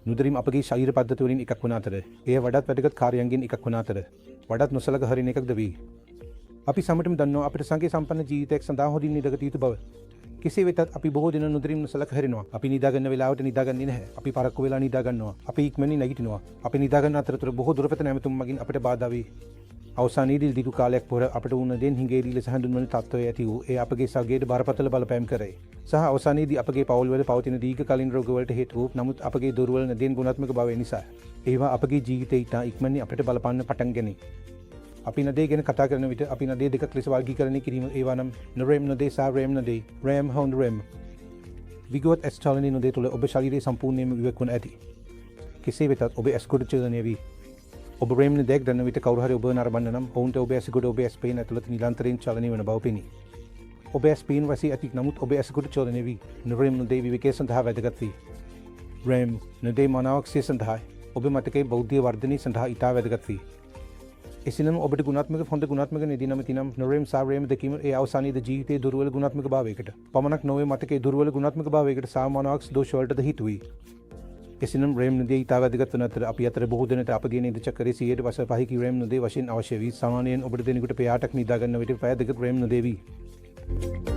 නුදරීම අපගේ ශරීර පද්ධති වලින් එකක් වන අතර එය වඩාත් වැදගත් කාර්යයන්ගෙන් එකක් වන අතර වඩාත් නොසලකා හරින එකක්ද වේ. අපි සමටම දන්නවා අපිට සංකේ සම්පන්න ජීවිතයක් සඳහා හොඳින් නිදගත යුතු බව. කෙසේ වෙතත් අපි බොහෝ දින නුදරීම නොසලකා හරිනවා. අපි නිදාගන්න වෙලාවට නිදාගන්නේ නැහැ. අපි පරක්කු වෙලා නිදා ගන්නවා. අපි ඉක්මනින් නැගිටිනවා. අපි නිදාගන්න අතරතුර බොහෝ දුරපත නැමතුම් මගින් අපිට බාධා වේ. අවසානයේදී දීර්ඝ කාලයක් පොර අපට වුණ දෙන් හිඟේරි ලෙස හඳුන්වන තත්ත්වය ඇති වූ ඒ අපගේ සගයේට බරපතල බලපෑම් කරයි. සහ අවසානයේදී අපගේ පවුල්වල පවතින දීර්ඝකාලීන රෝගවලට හේතු වූ නමුත් අපගේ දුර්වල නැදෙන් ගුණාත්මක බව නිසා ඒවා අපගේ ජීවිතේ ඉතා ඉක්මනින් අපිට බලපාන්න පටන් ගනී. අපි නදේ ගැන කතා කරන විට අපි නදේ දෙකක් ලෙස වර්ගීකරණය කිරීම ඒවා නම් නොරෙම් නදේ සහ රෙම් නදේ. රෙම් හොන් රෙම්. විගවත් ඇස් චලනයේ නදේ තුළ ඔබ ශරීරයේ සම්පූර්ණයෙන්ම විවේක වන ඇති. කෙසේ වෙතත් ඔබ ඇස් කුඩ චලනය වී ඔබ රෙම් නදේක් දන්න විට කවුරු හරි ඔබ නරඹන්න නම් ඔවුන්ට ඔබ ඇස් කුඩ ඔබ ඇස් පේන ඇතුළත නිරන්තරයෙන් චලනය වන බව පෙනේ. ඔබ ඇස් පේන වශයෙන් ඇති නමුත් ඔබ ඇස් කුඩ චලනය වී නොරෙම් නදේ විවේකයේ සඳහා වැදගත් වේ. රෙම් නදේ මනාවක්සිය සඳහා ඔබ මතකයේ බෞද්ධ වර්ධනය සඳහා ඉතා වැදගත් වේ. එසිනම් ඔබට ගුණාත්මක හොඳ ගුණාත්මක නිදි නමති නම් නොරෙම් සහ රෙම් දෙකීම ඒ අවසානයේදී ජීවිතයේ දුර්වල ගුණාත්මක භාවයකට පමණක් නොවේ මතකයේ දුර්වල ගුණාත්මක භාවයකට සාමාන්‍යවක්ස් දෝෂ වලටද හේතු වේ. එසිනම් රෙම් නදී ඉතා වැදගත් වන අතර අපි අතර බොහෝ දෙනෙකුට අපගේ නිද චක්‍රයේ 100% රෙම් නදී වශයෙන් අවශ්‍ය වී සාමාන්‍යයෙන් ඔබට දෙනෙකුට පැය 8ක් නිදා ගන්න විට පැය 2ක රෙම් නදී වේ.